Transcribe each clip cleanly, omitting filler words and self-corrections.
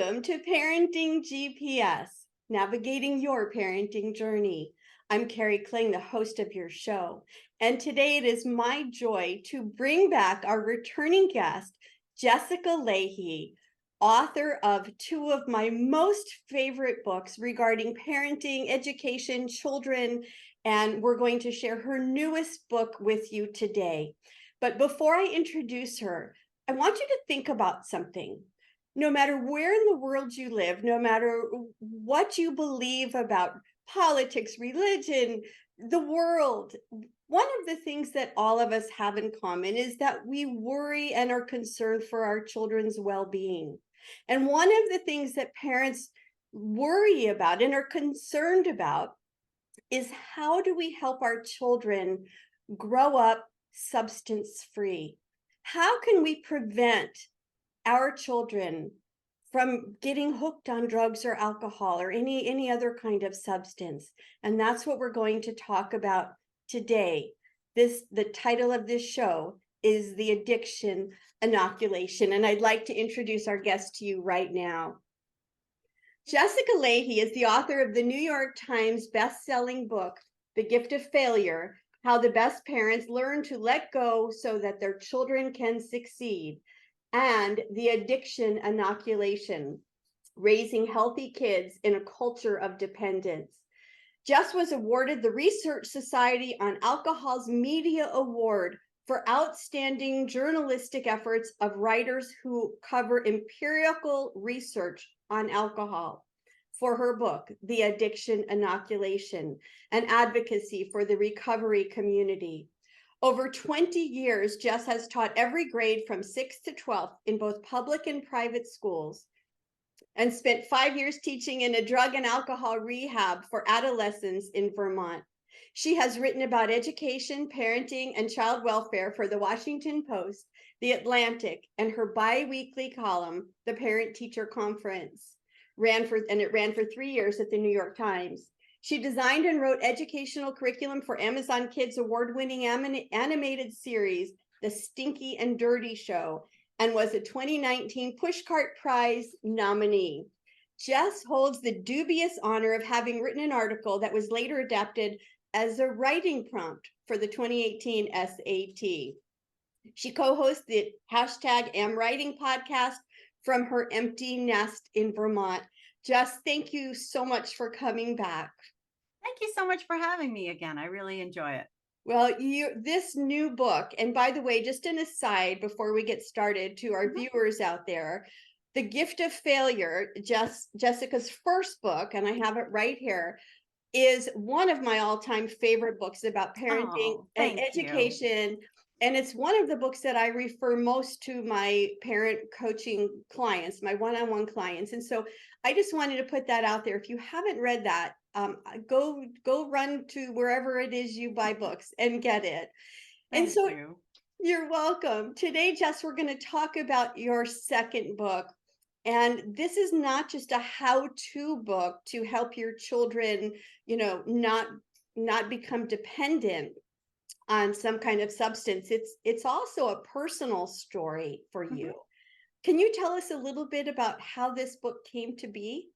Welcome to Parenting GPS, navigating your parenting journey. I'm Kari, Kling, the host of your show. And today it is my joy to bring back our returning guest, Jessica Lahey, author of two of my most favorite books regarding parenting, education, children, and we're going to share her newest book with you today. But before I introduce her, I want you to think about something. No matter where in the world you live, no matter what you believe about politics, religion, the world, one of the things that all of us have in common is that we worry and are concerned for our children's well-being. And one of the things that parents worry about and are concerned about is how do we help our children grow up substance-free? How can we prevent our children from getting hooked on drugs or alcohol or any other kind of substance? And that's what we're going to talk about today. The title of this show is The Addiction Inoculation, and I'd like to introduce our guest to you right now. Jessica Lahey is the author of the New York Times best-selling book, The Gift of Failure: How the Best Parents Learn to Let Go so that their children can succeed, and The Addiction Inoculation: Raising Healthy Kids in a Culture of Dependence. Jess was awarded the Research Society on Alcohol's Media Award for outstanding journalistic efforts of writers who cover empirical research on alcohol for her book, The Addiction Inoculation, and advocacy for the recovery community. Over 20 years, Jess has taught every grade from 6th to 12th in both public and private schools, and spent 5 years teaching in a drug and alcohol rehab for adolescents in Vermont. She has written about education, parenting, and child welfare for the Washington Post, The Atlantic, and her bi-weekly column, The Parent Teacher Conference. It ran for 3 years at the New York Times. She designed and wrote educational curriculum for Amazon Kids' award-winning animated series, The Stinky and Dirty Show, and was a 2019 Pushcart Prize nominee. Jess holds the dubious honor of having written an article that was later adapted as a writing prompt for the 2018 SAT. She co-hosts the #AmWriting podcast from her empty nest in Vermont. Jess, thank you so much for coming back. Thank you so much for having me again. I really enjoy it. Well, this new book, and by the way, just an aside before we get started to our viewers out there, The Gift of Failure, Jessica's first book, and I have it right here, is one of my all-time favorite books about parenting and education. And it's one of the books that I refer most to my parent coaching clients, my one-on-one clients. And so I just wanted to put that out there. If you haven't read that, go run to wherever it is you buy books and get it. Thank you. You're welcome. Today, Jess, we're going to talk about your second book. And this is not just a how-to book to help your children, not become dependent on some kind of substance. It's also a personal story for you. Can you tell us a little bit about how this book came to be?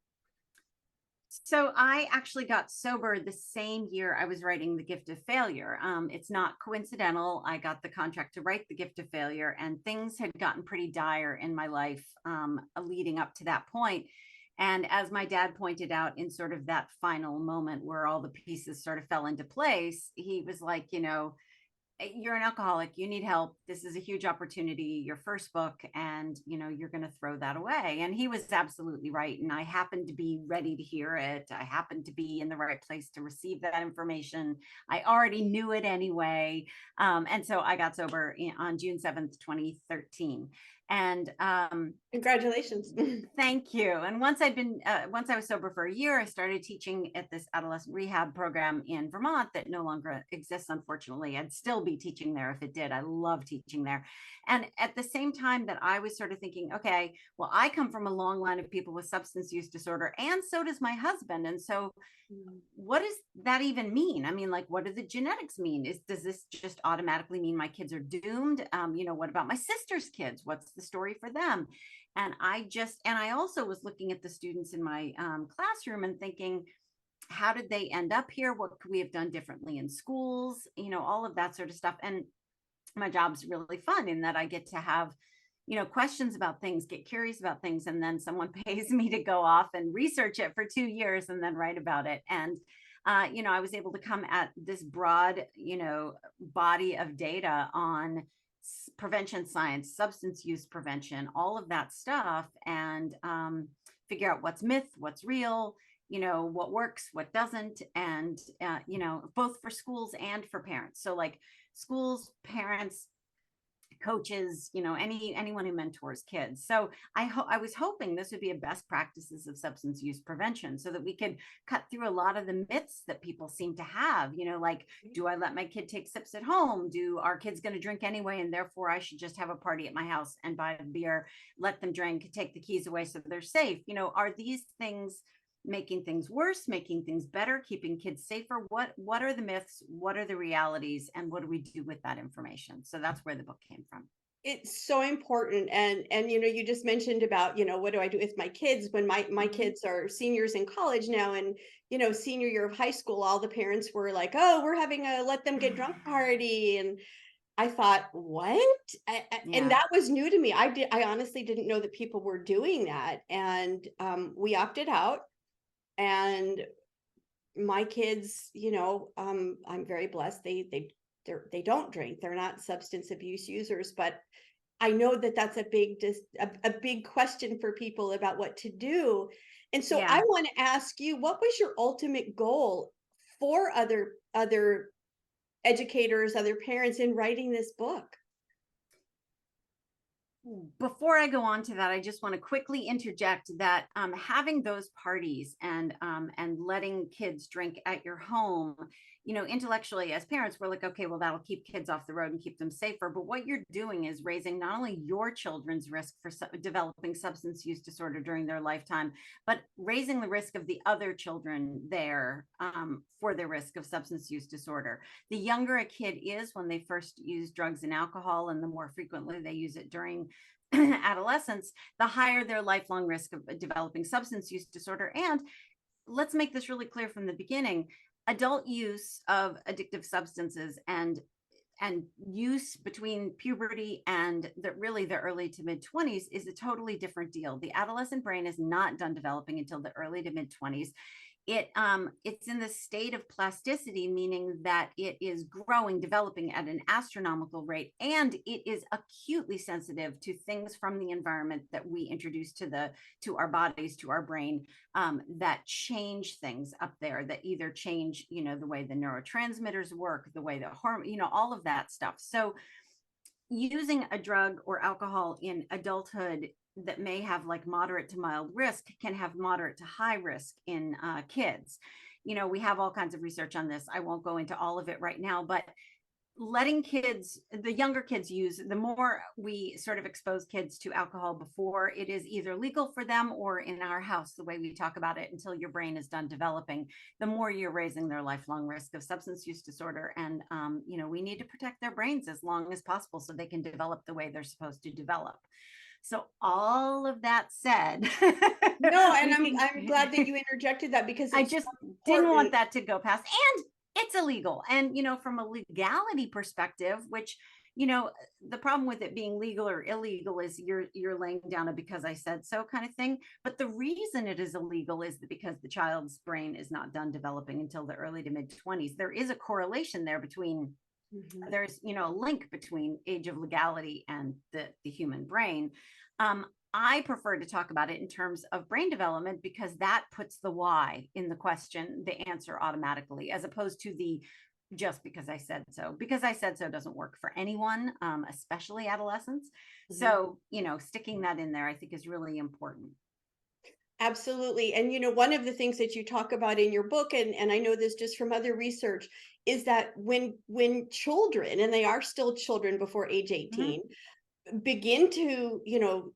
So I actually got sober the same year I was writing The Gift of Failure. It's not coincidental. I got the contract to write The Gift of Failure, and things had gotten pretty dire in my life leading up to that point. And as my dad pointed out in sort of that final moment where all the pieces sort of fell into place, he was like, you're an alcoholic, you need help. This is a huge opportunity, your first book, and you're going to throw that away. And he was absolutely right. And I happened to be ready to hear it. I happened to be in the right place to receive that information. I already knew it anyway. And so I got sober on June 7th, 2013. And congratulations. Thank you. And once I was sober for a year, I started teaching at this adolescent rehab program in Vermont that no longer exists, unfortunately. I'd still be teaching there if it did. I love teaching there. And at the same time that I was sort of thinking, okay, well, I come from a long line of people with substance use disorder, and so does my husband. And so what does that even mean? I mean, like, what do the genetics mean? Does this just automatically mean my kids are doomed? What about my sister's kids? What's the story for them? And I also was looking at the students in my classroom and thinking, how did they end up here? What could we have done differently in schools? All of that sort of stuff. And my job's really fun in that I get to have, questions about things, get curious about things, and then someone pays me to go off and research it for 2 years and then write about it. And I was able to come at this broad, body of data on prevention science, substance use prevention, all of that stuff, and figure out what's myth, what's real, what works, what doesn't, and both for schools and for parents. So like schools, parents, coaches, anyone who mentors kids. So I was hoping this would be a best practices of substance use prevention, so that we could cut through a lot of the myths that people seem to have, like, do I let my kid take sips at home? Do our kids going to drink anyway, and therefore I should just have a party at my house and buy a beer, let them drink, take the keys away so they're safe? Are these things making things worse, making things better, keeping kids safer? What are the myths? What are the realities? And what do we do with that information? So that's where the book came from. It's so important. And you just mentioned about, what do I do with my kids when my kids are seniors in college now, and senior year of high school, all the parents were like, oh, we're having a let them get drunk party. And I thought, what? And that was new to me. I honestly didn't know that people were doing that. And we opted out. And my kids, I'm very blessed. They don't drink. They're not substance abuse users, but I know that that's a big question for people about what to do. And so I want to ask you, what was your ultimate goal for other educators, other parents in writing this book? Before I go on to that, I just want to quickly interject that having those parties and letting kids drink at your home, intellectually as parents, we're like, okay, well, that'll keep kids off the road and keep them safer. But what you're doing is raising not only your children's risk for developing substance use disorder during their lifetime, but raising the risk of the other children there for the risk of substance use disorder. The younger a kid is when they first use drugs and alcohol, and the more frequently they use it during adolescence, the higher their lifelong risk of developing substance use disorder. And let's make this really clear from the beginning: adult use of addictive substances and use between puberty and the early to mid 20s is a totally different deal. The adolescent brain is not done developing until the early to mid 20s. It's in the state of plasticity, meaning that it is growing, developing at an astronomical rate, and it is acutely sensitive to things from the environment that we introduce to our bodies, to our brain, that change things up there, that either change, the way the neurotransmitters work, the way the hormone, all of that stuff. So using a drug or alcohol in adulthood that may have like moderate to mild risk can have moderate to high risk in kids. We have all kinds of research on this. I won't go into all of it right now, but letting the younger kids use, the more we sort of expose kids to alcohol before it is either legal for them or in our house, the way we talk about it, until your brain is done developing, the more you're raising their lifelong risk of substance use disorder. And, we need to protect their brains as long as possible so they can develop the way they're supposed to develop. So all of that said, no, and I'm glad that you interjected that, because I just didn't want that to go past. And it's illegal. And, from a legality perspective, which, the problem with it being legal or illegal is you're laying down a because I said so kind of thing. But the reason it is illegal is that because the child's brain is not done developing until the early to mid 20s. There is a correlation there between there's, a link between age of legality and the human brain. I prefer to talk about it in terms of brain development, because that puts the why in the question, the answer automatically, as opposed to the just because I said so. Because I said so doesn't work for anyone, especially adolescents. So, sticking that in there, I think, is really important. Absolutely. And one of the things that you talk about in your book, and I know this just from other research, is that when children, and they are still children before age 18, begin to,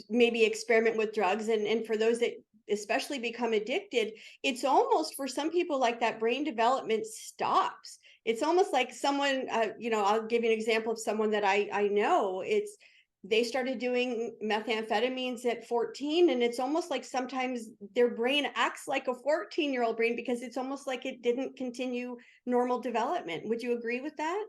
maybe experiment with drugs, and for those that especially become addicted, it's almost, for some people, like that brain development stops. It's almost like someone, I'll give you an example of someone that I know. It's they started doing methamphetamines at 14, and it's almost like sometimes their brain acts like a 14-year-old brain because it's almost like it didn't continue normal development. Would you agree with that?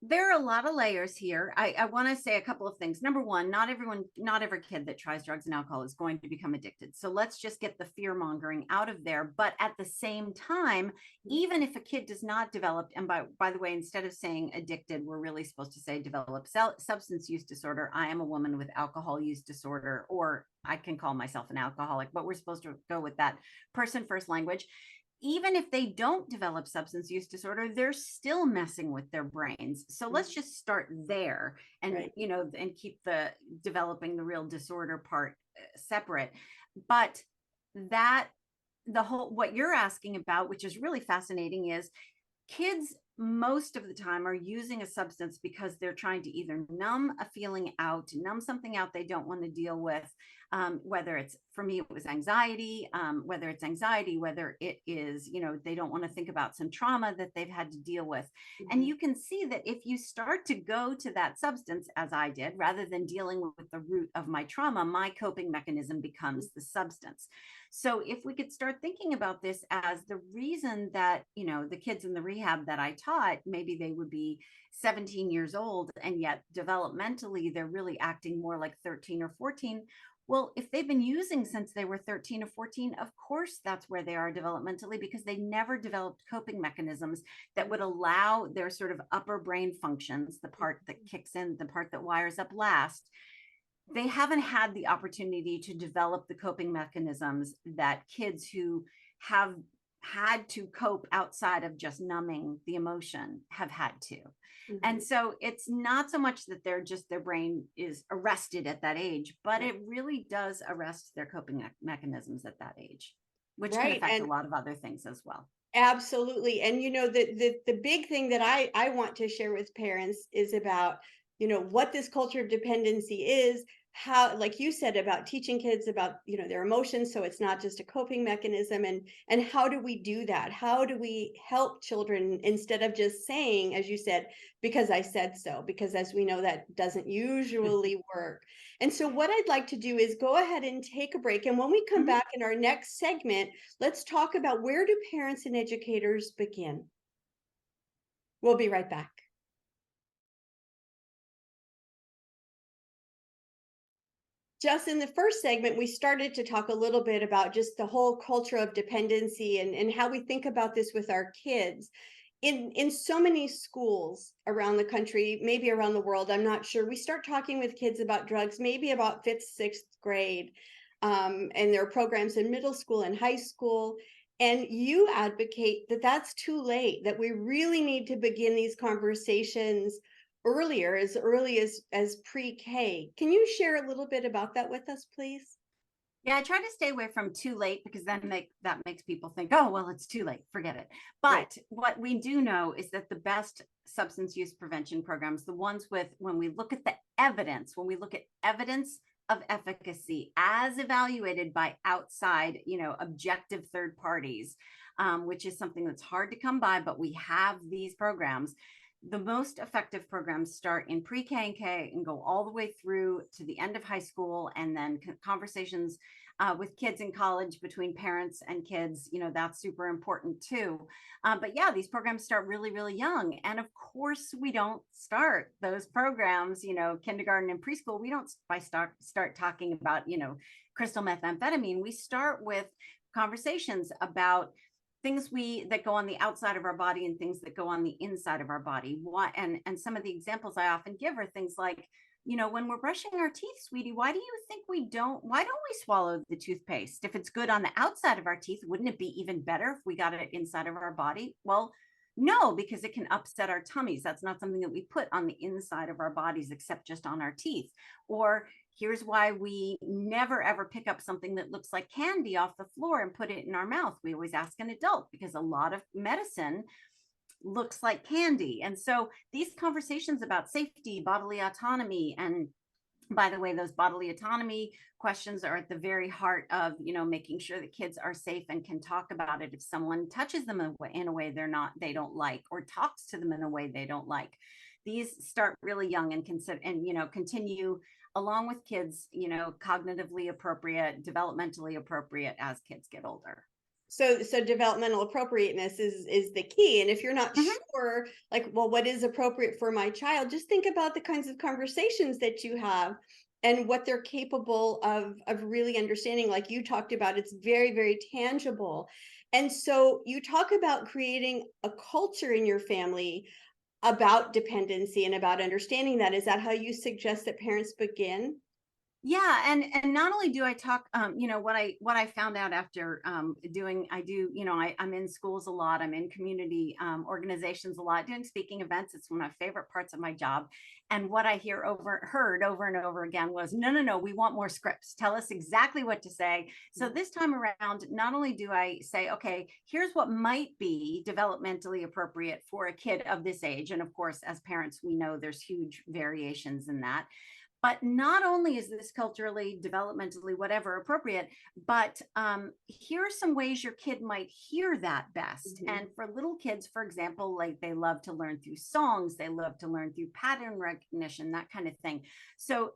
There are a lot of layers here. I want to say a couple of things. Number one, not every kid that tries drugs and alcohol is going to become addicted. So let's just get the fear mongering out of there. But at the same time, even if a kid does not develop, and by the way, instead of saying addicted, we're really supposed to say develop substance use disorder. I am a woman with alcohol use disorder, or I can call myself an alcoholic, but we're supposed to go with that person first language. Even if they don't develop substance use disorder, they're still messing with their brains. So let's just start there, and Right. and keep the developing the real disorder part separate. But that the whole what you're asking about, which is really fascinating, is kids most of the time are using a substance because they're trying to either numb a feeling out, numb something out they don't want to deal with. Whether it's, for me, it was anxiety, whether it's anxiety, whether it is, they don't want to think about some trauma that they've had to deal with. And Mhm. you can see that if you start to go to that substance, as I did, rather than dealing with the root of my trauma, my coping mechanism becomes the substance. So if we could start thinking about this as the reason that, the kids in the rehab that I taught, maybe they would be 17 years old, and yet developmentally, they're really acting more like 13 or 14. Well, if they've been using since they were 13 or 14, of course, that's where they are developmentally, because they never developed coping mechanisms that would allow their sort of upper brain functions, the part that kicks in, the part that wires up last. They haven't had the opportunity to develop the coping mechanisms that kids who have had to cope outside of just numbing the emotion have had to. And Mhm. so it's not so much that their brain is arrested at that age, but Right. it really does arrest their coping mechanisms at that age, which can Right. affect a And lot of other things as well. absolutely. And the big thing that I want to share with parents is about, what this culture of dependency is, how, like you said, about teaching kids about, their emotions, so it's not just a coping mechanism, and how do we do that? How do we help children instead of just saying, as you said, because I said so, because as we know that doesn't usually work. And so what I'd like to do is go ahead and take a break, and when we come Mhm. back in our next segment, let's talk about, where do parents and educators begin? We'll be right back. Just in the first segment, we started to talk a little bit about just the whole culture of dependency, and how we think about this with our kids. In so many schools around the country, maybe around the world, I'm not sure, we start talking with kids about drugs maybe about fifth, sixth grade. And there are programs in middle school and high school. And you advocate that that's too late, that we really need to begin these conversations earlier, as early as pre-K. Can you share a little bit about that with us, please? Yeah, I try to stay away from too late, because then that makes people think, oh, well, it's too late, forget it. Right. But what we do know is that the best substance use prevention programs, the ones with, when we look at the evidence, when we look at evidence of efficacy as evaluated by outside, objective third parties, which is something that's hard to come by, but we have these programs. The most effective programs start in pre-K and K and go all the way through to the end of high school, and then conversations with kids in college, between parents and kids, that's super important too. But yeah, these programs start really, really young. And of course, we don't start those programs, kindergarten and preschool. We don't start talking about, crystal methamphetamine. We start with conversations about things that go on the outside of our body and things that go on the inside of our body. And some of the examples I often give are things like, when we're brushing our teeth, sweetie, why don't we swallow the toothpaste? If it's good on the outside of our teeth, wouldn't it be even better if we got it inside of our body? Well, no, because it can upset our tummies. That's not something that we put on the inside of our bodies, except just on our teeth. Or here's why we never ever pick up something that looks like candy off the floor and put it in our mouth. We always ask an adult, because a lot of medicine looks like candy. And so these conversations about safety, bodily autonomy, and by the way, those bodily autonomy questions are at the very heart of, making sure that kids are safe and can talk about it if someone touches them in a way they don't like, or talks to them in a way they don't like. these start really young and consider, and, continue along with kids, cognitively appropriate, developmentally appropriate as kids get older. So developmental appropriateness is the key. And if you're not Mhm. sure, like, well, what is appropriate for my child, just think about the kinds of conversations that you have and what they're capable of really understanding. Like you talked about, it's very, very tangible. And so you talk about creating a culture in your family about dependency and about understanding that. Is that how you suggest that parents begin? Yeah, and not only do I talk, what I found out after doing, I do, I'm in schools a lot, I'm in community organizations a lot, doing speaking events. It's one of my favorite parts of my job. And what I heard over and over again was, no, no, no, we want more scripts. Tell us exactly what to say. So this time around, not only do I say, okay, here's what might be developmentally appropriate for a kid of this age, and of course, as parents, we know there's huge variations in that. But not only is this culturally, developmentally, whatever appropriate, but here are some ways your kid might hear that best. Mhm. And for little kids, for example, like they love to learn through songs, they love to learn through pattern recognition, that kind of thing. So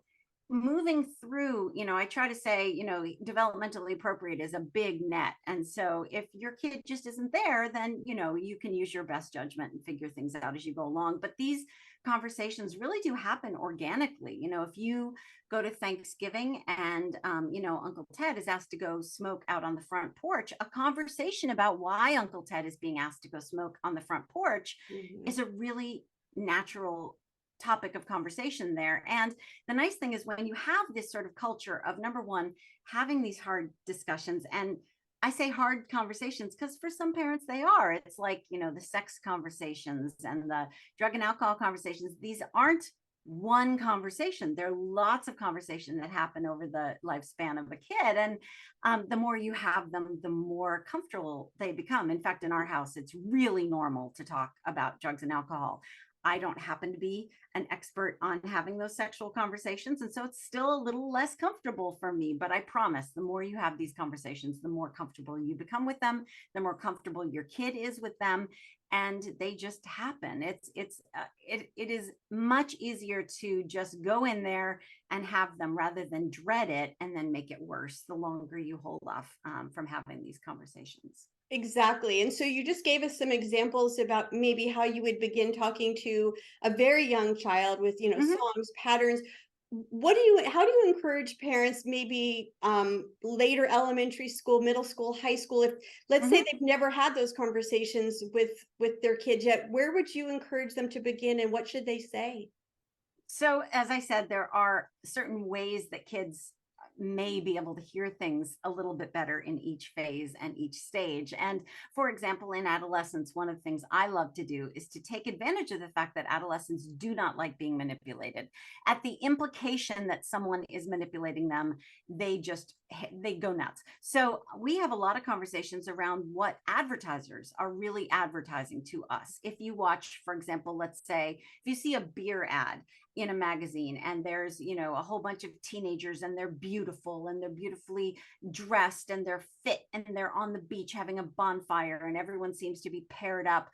moving through, I try to say, developmentally appropriate is a big net. And so if your kid just isn't there, then, you can use your best judgment and figure things out as you go along. But these conversations really do happen organically. If you go to Thanksgiving and, Uncle Ted is asked to go smoke out on the front porch, a conversation about why Uncle Ted is being asked to go smoke on the front porch Mhm. is a really natural topic of conversation there. And the nice thing is when you have this sort of culture of, number one, having these hard discussions, and I say hard conversations because for some parents they are. It's like, the sex conversations and the drug and alcohol conversations. These aren't one conversation. There are lots of conversations that happen over the lifespan of a kid. And the more you have them, the more comfortable they become. In fact, in our house, it's really normal to talk about drugs and alcohol. I don't happen to be an expert on having those sexual conversations. And so it's still a little less comfortable for me. But I promise the more you have these conversations, the more comfortable you become with them, the more comfortable your kid is with them. And they just happen. It is much easier to just go in there and have them rather than dread it and then make it worse the longer you hold off from having these conversations. Exactly. And so you just gave us some examples about maybe how you would begin talking to a very young child with, Mhm. songs, patterns. How do you encourage parents maybe later elementary school, middle school, high school, if let's say Mhm. they've never had those conversations with their kids yet, where would you encourage them to begin and what should they say? So, as I said, there are certain ways that kids may be able to hear things a little bit better in each phase and each stage. And for example, in adolescence, one of the things I love to do is to take advantage of the fact that adolescents do not like being manipulated. At the implication that someone is manipulating them, they go nuts. So we have a lot of conversations around what advertisers are really advertising to us. If you watch, for example, let's say if you see a beer ad in a magazine and there's a whole bunch of teenagers and they're beautiful and they're beautifully dressed and they're fit and they're on the beach having a bonfire and everyone seems to be paired up,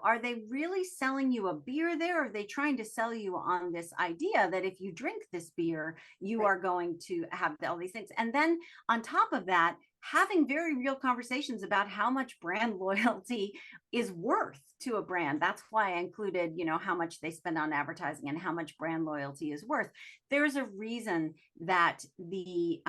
are they really selling you a beer there, or are they trying to sell you on this idea that if you drink this beer you Right. are going to have all these things? And then on top of that, having very real conversations about how much brand loyalty is worth to a brand. That's why I included, how much they spend on advertising and how much brand loyalty is worth. There's a reason that the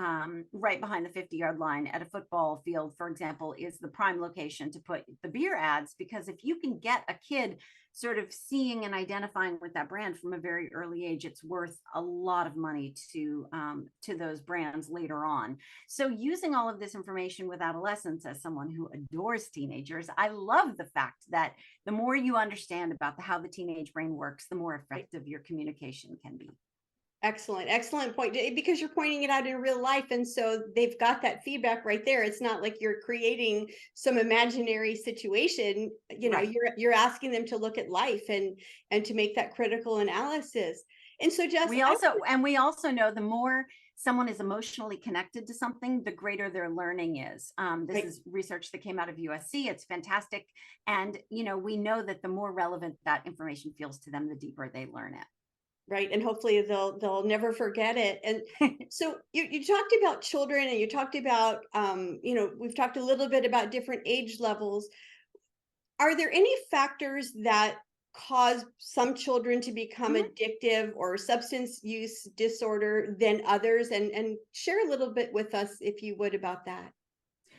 right behind the 50-yard line at a football field, for example, is the prime location to put the beer ads, because if you can get a kid sort of seeing and identifying with that brand from a very early age, it's worth a lot of money to those brands later on. So using all of this information with adolescents, as someone who adores teenagers, I love the fact that the more you understand about how the teenage brain works, the more effective your communication can be. Excellent, excellent point. Because you're pointing it out in real life, and so they've got that feedback right there. It's not like you're creating some imaginary situation. Right. You're asking them to look at life and to make that critical analysis. And so, Jess, We also know the more someone is emotionally connected to something, the greater their learning is. This Right. is research that came out of USC. It's fantastic. And, we know that the more relevant that information feels to them, the deeper they learn Right. And hopefully they'll never forget it. And it. so you talked about children, and you talked about we've talked a little bit about different age levels. Are there any factors that cause some children to become Mhm. addictive or substance use disorder than others? And share a little bit with us, if you would, about that.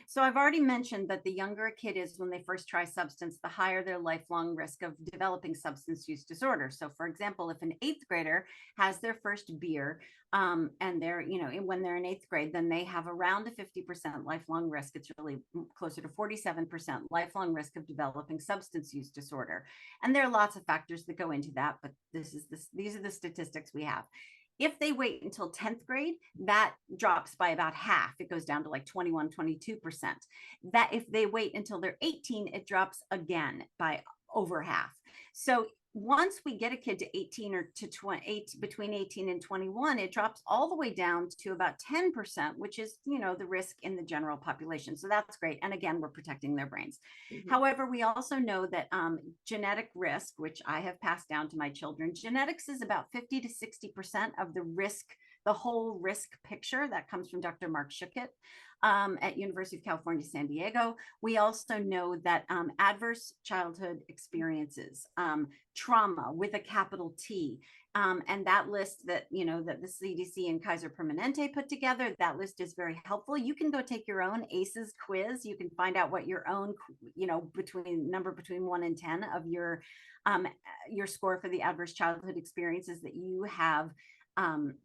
So I've already mentioned that the younger a kid is when they first try substance, the higher their lifelong risk of developing substance use disorder. So, for example, if an eighth grader has their first beer, and they're, when they're in eighth grade, then they have around a 50% lifelong risk. It's really closer to 47% lifelong risk of developing substance use disorder. And there are lots of factors that go into that, but these are the statistics we have. If they wait until 10th grade, that drops by about half. It goes down to like 21, 22%. That if they wait until they're 18, it drops again by over half. So once we get a kid to 18 or to 28, between 18 and 21, it drops all the way down to about 10%, which is, the risk in the general population. So that's great. And again, we're protecting their brains. Mhm. However, we also know that genetic risk, which I have passed down to my children, genetics is about 50 to 60% of the risk, the whole risk picture. That comes from Dr. Mark Schuckett at University of California, San Diego. We also know that adverse childhood experiences, trauma with a capital T, and that list that that the CDC and Kaiser Permanente put together, that list is very helpful. You can go take your own ACEs quiz. You can find out what your own between 1 and 10 of your score for the adverse childhood experiences that you have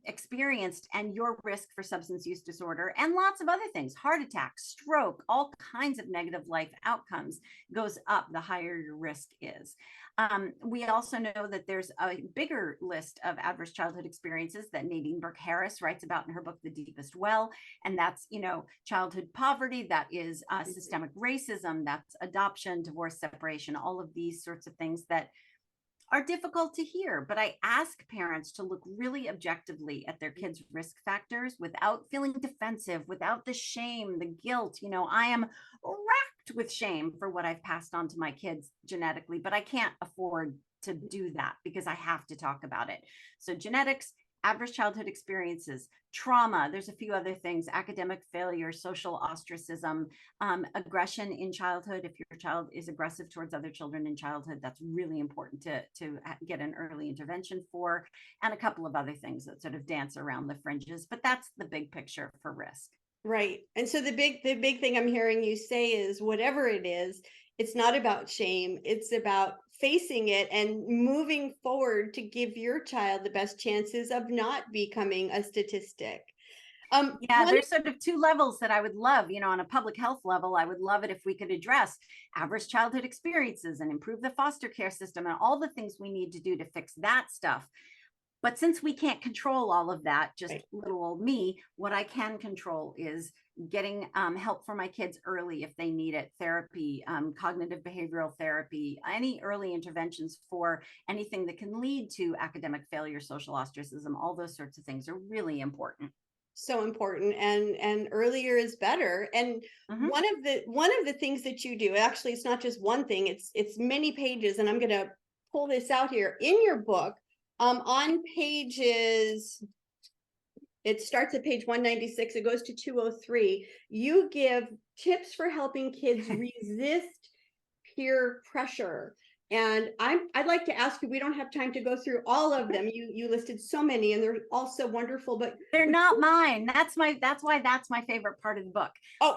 experienced, and your risk for substance use disorder and lots of other things, heart attack, stroke, all kinds of negative life outcomes, goes up the higher your risk is. We also know that there's a bigger list of adverse childhood experiences that Nadine Burke Harris writes about in her book, The Deepest Well. And that's, childhood poverty, that is systemic racism, that's adoption, divorce, separation, all of these sorts of things that are difficult to hear. But I ask parents to look really objectively at their kids' risk factors without feeling defensive, without the shame, the guilt. I am racked with shame for what I've passed on to my kids genetically, but I can't afford to do that because I have to talk about it. So genetics, adverse childhood experiences, trauma, there's a few other things, academic failure, social ostracism, aggression in childhood. If your child is aggressive towards other children in childhood, that's really important to get an early intervention for, and a couple of other things that sort of dance around the fringes. But that's the big picture for risk. Right. And so the big thing I'm hearing you say is, whatever it is, it's not about shame. It's about facing it and moving forward to give your child the best chances of not becoming a statistic. Yeah, One there's sort of two levels that I would love, on a public health level. I would love it if we could address adverse childhood experiences and improve the foster care system and all the things we need to do to fix that stuff. But since we can't control all of that, just Right. little old me, what I can control is getting help for my kids early if they need it, therapy, cognitive behavioral therapy, any early interventions for anything that can lead to academic failure, social ostracism, all those sorts of things are really important. So important, and earlier is better. And Mhm. one of the things that you do, actually it's not just one thing, it's many pages, and I'm going to pull this out here in your book. On pages, it starts at page 196, it goes to 203. You give tips for helping kids resist peer pressure. And I'd like to ask you, we don't have time to go through all of them. You listed so many, and they're all so wonderful, but They're would not you, mine. That's why that's my favorite part of the book. oh,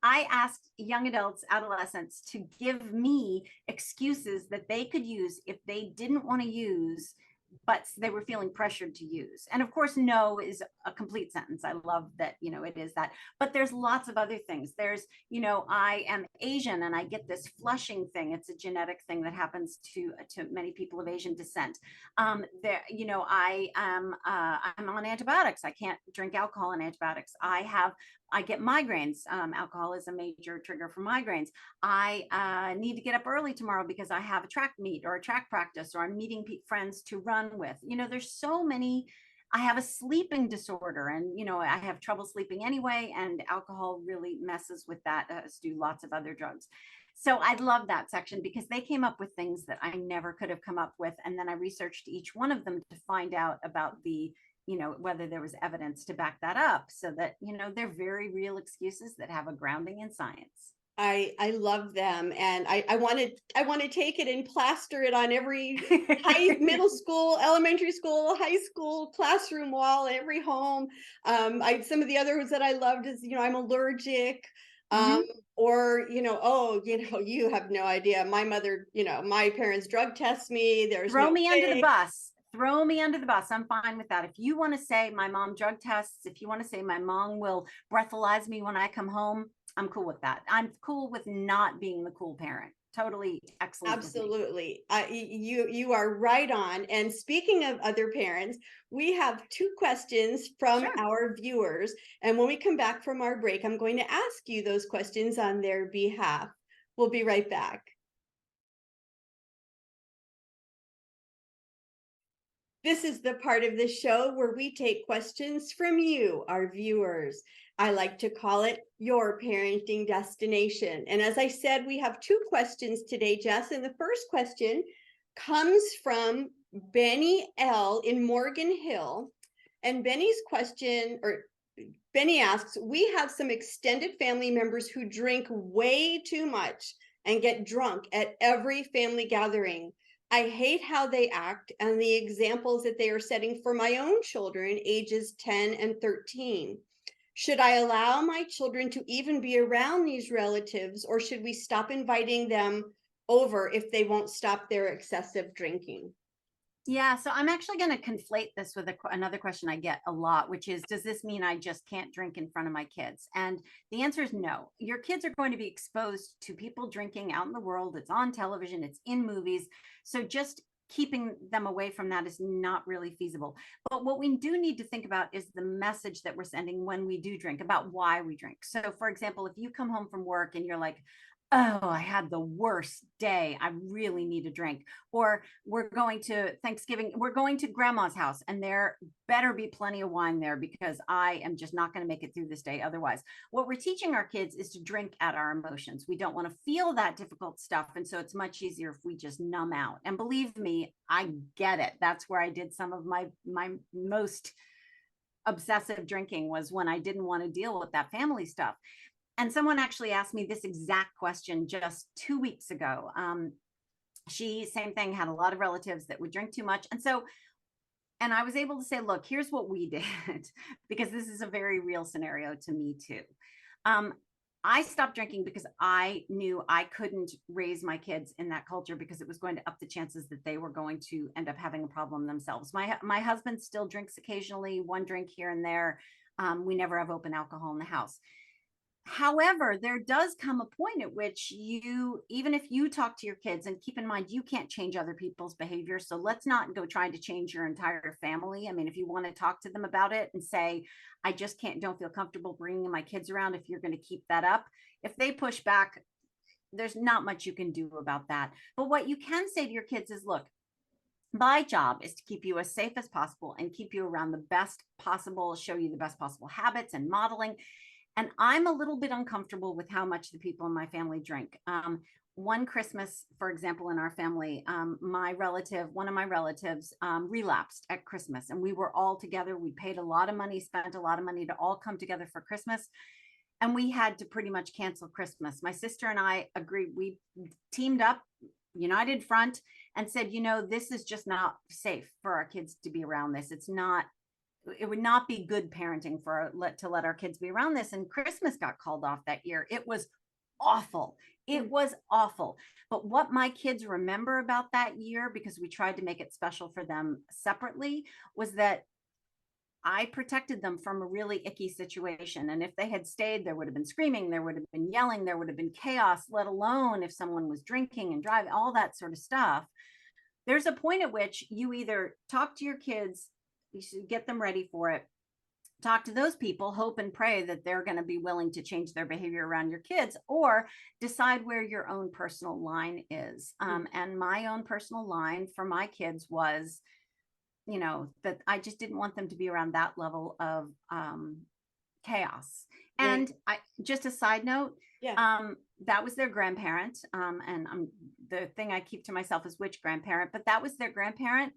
I asked young adults, adolescents to give me excuses that they could use if they didn't want to use, but they were feeling pressured to use. And of course, no is a complete sentence. I love that, it is that. But there's lots of other things. There's, I am Asian and I get this flushing thing. It's a genetic thing that happens to many people of Asian descent. I am I'm on antibiotics. I can't drink alcohol and antibiotics. I get migraines. Alcohol is a major trigger for migraines. I need to get up early tomorrow because I have a track meet or a track practice, or I'm meeting friends to run with. There's so many I have a sleeping disorder, and I have trouble sleeping anyway, and alcohol really messes with that, as do lots of other drugs. So I love that section because they came up with things that I never could have come up with. And then I researched each one of them to find out about whether there was evidence to back that up, so that, they're very real excuses that have a grounding in science. I love them, and I want to take it and plaster it on every middle school, elementary school, high school classroom wall, every home. I some of the other ones that I loved is, I'm allergic. Um, Mhm. or, oh, you have no idea. My mother, my parents drug test me. There's Throw no me under the way. bus. Throw me under the bus. I'm fine with that. If you want to say my mom drug tests, if you want to say my mom will breathalyze me when I come home, I'm cool with that. I'm cool with not being the cool parent. Totally excellent with me. Absolutely. You are right on. And speaking of other parents, we have two questions from Sure. our viewers. And when we come back from our break, I'm going to ask you those questions on their behalf. We'll be right back. This is the part of the show where we take questions from you, our viewers. I like to call it your parenting destination. And as I said, we have two questions today, Jess. And the first question comes from Benny L. in Morgan Hill. And Benny's question, or Benny asks, we have some extended family members who drink way too much and get drunk at every family gathering. I hate how they act and the examples that they are setting for my own children, ages 10 and 13. Should I allow my children to even be around these relatives, or should we stop inviting them over if they won't stop their excessive drinking? Yeah, so I'm actually going to conflate this with another question I get a lot, which is, does this mean I just can't drink in front of my kids? And the answer is no. Your kids are going to be exposed to people drinking out in the world. It's on television, it's in movies. So just keeping them away from that is not really feasible. But what we do need to think about is the message that we're sending when we do drink, about why we drink. So, for example, if you come home from work and you're like, oh, I had the worst day, I really need a drink. Or we're going to Thanksgiving, we're going to grandma's house, and there better be plenty of wine there because I am just not going to make it through this day otherwise. What we're teaching our kids is to drink at our emotions. We don't want to feel that difficult stuff. And so it's much easier if we just numb out. And believe me, I get it. That's where I did some of my most obsessive drinking, was when I didn't want to deal with that family stuff. And someone actually asked me this exact question just 2 weeks ago. She, same thing, had a lot of relatives that would drink too much. And I was able to say, look, here's what we did, because this is a very real scenario to me too. I stopped drinking because I knew I couldn't raise my kids in that culture, because it was going to up the chances that they were going to end up having a problem themselves. My husband still drinks occasionally, one drink here and there. We never have open alcohol in the house. However, there does come a point at which even if you talk to your kids, and keep in mind, you can't change other people's behavior. So let's not go trying to change your entire family. I mean, if you want to talk to them about it and say, I just don't feel comfortable bringing my kids around if you're going to keep that up. If they push back, there's not much you can do about that. But what you can say to your kids is, look, my job is to keep you as safe as possible and keep you around the best possible, show you the best possible habits and modeling. And I'm a little bit uncomfortable with how much the people in my family drink. One Christmas, for example, in our family, one of my relatives relapsed at Christmas, and we were all together. We paid a lot of money, spent a lot of money to all come together for Christmas. And we had to pretty much cancel Christmas. My sister and I agreed. We teamed up, united front, and said, this is just not safe for our kids to be around this. It would not be good parenting to let our kids be around this. And Christmas got called off that year. It was awful. It was awful. But what my kids remember about that year, because we tried to make it special for them separately, was that I protected them from a really icky situation. And if they had stayed, there would have been screaming, there would have been yelling, there would have been chaos, let alone if someone was drinking and driving, all that sort of stuff. There's a point at which you either talk to your kids, you should get them ready for it, talk to those people, hope and pray that they're going to be willing to change their behavior around your kids, or decide where your own personal line is. And my own personal line for my kids was, that I just didn't want them to be around that level of chaos. Right. And I just a side note, Yeah. that was their grandparent. And the thing I keep to myself is which grandparent, but that was their grandparent.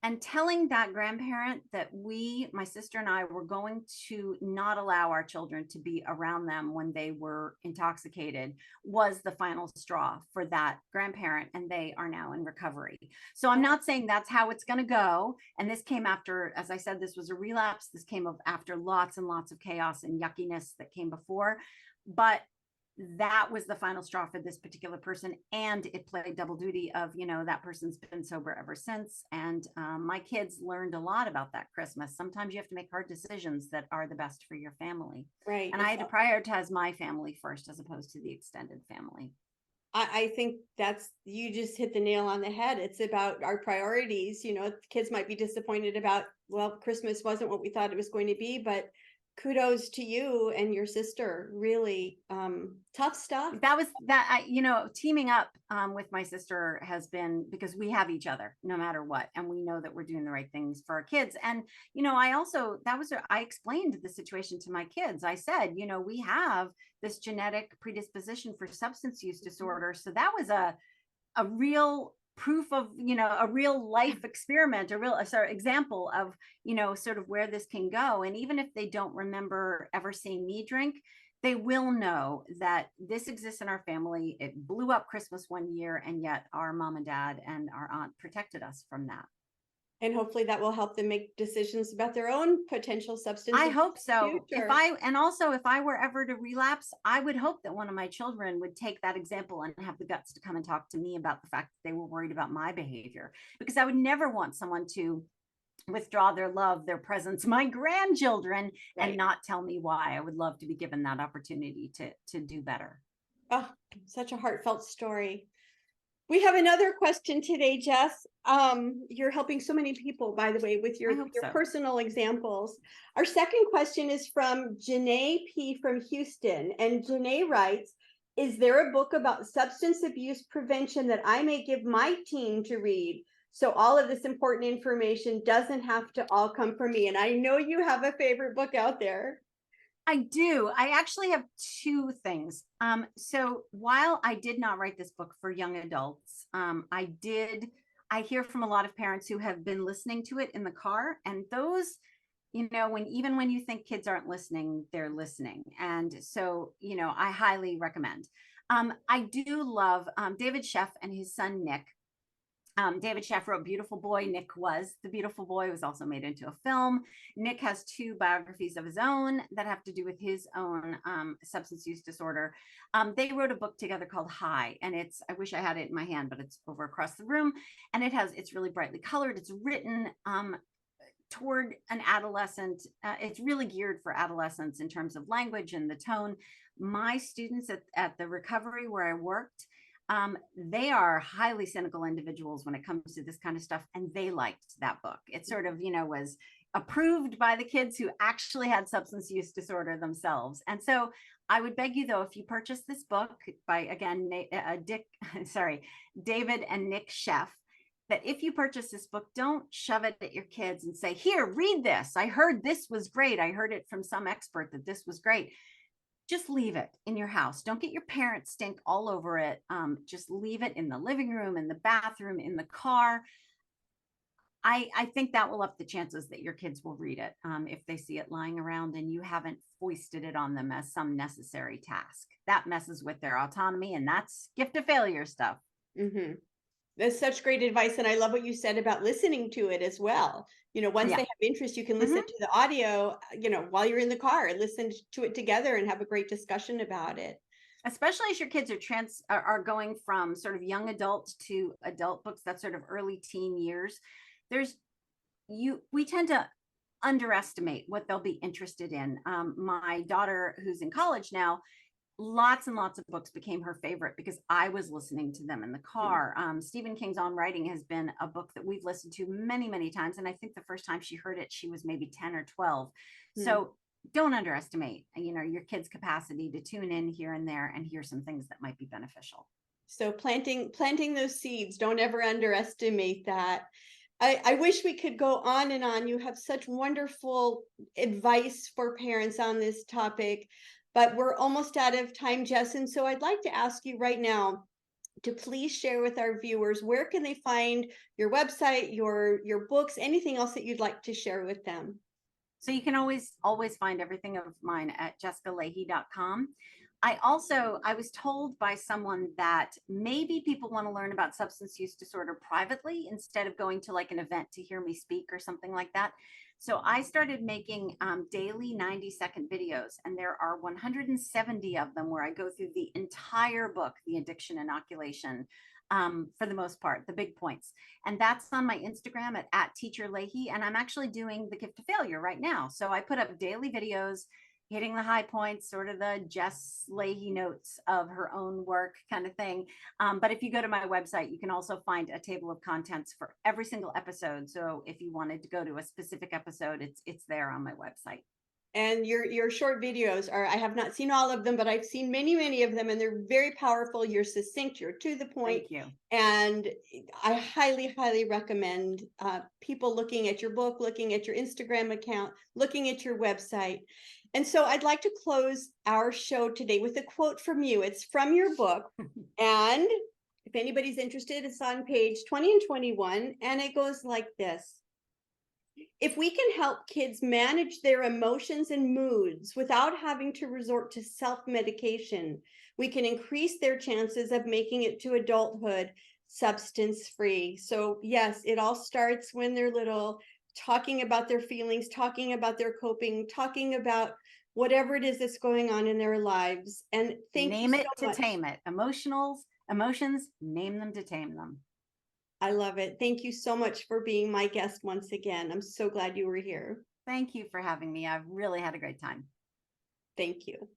And telling that grandparent that my sister and I, were going to not allow our children to be around them when they were intoxicated was the final straw for that grandparent. And they are now in recovery. So I'm not saying that's how it's going to go. And this came after, as I said, this was a relapse. This came after lots and lots of chaos and yuckiness that came before. But that was the final straw for this particular person, and it played double duty of, that person's been sober ever since. And my kids learned a lot about that Christmas. Sometimes you have to make hard decisions that are the best for your family, Right. and I had to prioritize my family first as opposed to the extended family. I think you just hit the nail on the head. It's about our priorities. Kids might be disappointed about, well, Christmas wasn't what we thought it was going to be, but kudos to you and your sister. Really tough stuff. That was that I teaming up with my sister has been, because we have each other no matter what, and we know that we're doing the right things for our kids. And I also, I explained the situation to my kids. I said, we have this genetic predisposition for substance use disorder. So that was a real proof of, a real life experiment, a real example of, sort of where this can go. And even if they don't remember ever seeing me drink, they will know that this exists in our family. It blew up Christmas one year, and yet our mom and dad and our aunt protected us from that. And hopefully that will help them make decisions about their own potential substance I abuse hope in the so. future. If I were ever to relapse, I would hope that one of my children would take that example and have the guts to come and talk to me about the fact that they were worried about my behavior, because I would never want someone to withdraw their love, their presence, my grandchildren, Right. and not tell me why. I would love to be given that opportunity to do better. Oh, such a heartfelt story. We have another question today, Jess. You're helping so many people, by the way, with I your hope so. personal examples. Our second question is from Janae P. from Houston. And Janae writes, is there a book about substance abuse prevention that I may give my teen to read, so all of this important information doesn't have to all come from me? And I know you have a favorite book out there. I do. I actually have two things. So while I did not write this book for young adults, I hear from a lot of parents who have been listening to it in the car, and those, even when you think kids aren't listening, they're listening. And so, I highly recommend. I do love David Sheff and his son, Nick. David Sheff wrote Beautiful Boy. Nick was The Beautiful Boy. It was also made into a film. Nick has two biographies of his own that have to do with his own substance use disorder. They wrote a book together called High, and I wish I had it in my hand, but it's over across the room. And it's really brightly colored. It's written toward an adolescent. It's really geared for adolescents in terms of language and the tone. My students at the recovery where I worked, they are highly cynical individuals when it comes to this kind of stuff, and they liked that book. It sort of, was approved by the kids who actually had substance use disorder themselves. And so I would beg you, though, if you purchase this book by, again, David and Nick Sheff, that if you purchase this book, don't shove it at your kids and say, here, read this. I heard this was great. I heard it from some expert that this was great. Just leave it in your house. Don't get your parents stink all over it. Just leave it in the living room, in the bathroom, in the car. I think that will up the chances that your kids will read it if they see it lying around and you haven't foisted it on them as some necessary task. That messes with their autonomy, and that's gift of failure stuff. Mm-hmm. That's such great advice. And I love what you said about listening to it as well. Once they have interest, you can listen to the audio, while you're in the car, listen to it together and have a great discussion about it. Especially as your kids are going from sort of young adult to adult books, that sort of early teen years. We tend to underestimate what they'll be interested in. My daughter, who's in college now, lots and lots of books became her favorite because I was listening to them in the car. Stephen King's On Writing has been a book that we've listened to many, many times. And I think the first time she heard it, she was maybe 10 or 12. So don't underestimate, your kid's capacity to tune in here and there and hear some things that might be beneficial. So planting those seeds, don't ever underestimate that. I wish we could go on and on. You have such wonderful advice for parents on this topic, but we're almost out of time, Jess. And so I'd like to ask you right now to please share with our viewers, where can they find your website, your books, anything else that you'd like to share with them? So you can always find everything of mine at jessicalahey.com. I was told by someone that maybe people want to learn about substance use disorder privately instead of going to like an event to hear me speak or something like that. So I started making daily 90-second videos, and there are 170 of them where I go through the entire book, The Addiction Inoculation, for the most part, the big points. And that's on my Instagram at Teacher Lahey. And I'm actually doing the gift of failure right now. So I put up daily videos hitting the high points, sort of the Jess Lahey notes of her own work kind of thing. But if you go to my website, you can also find a table of contents for every single episode. So if you wanted to go to a specific episode, it's there on my website. And your short videos are, I have not seen all of them, but I've seen many of them, and they're very powerful. You're succinct, you're to the point. Thank you. And I highly recommend people looking at your book, looking at your Instagram account, looking at your website. And so I'd like to close our show today with a quote from you. It's from your book. And if anybody's interested, it's on page 20 and 21. And it goes like this: if we can help kids manage their emotions and moods without having to resort to self-medication, we can increase their chances of making it to adulthood substance-free. So yes, it all starts when they're little, talking about their feelings, talking about their coping, talking about whatever it is that's going on in their lives. And thank you Name it so to much. tame it. Emotions, name them to tame them. I love it. Thank you so much for being my guest once again. I'm so glad you were here. Thank you for having me. I've really had a great time. Thank you.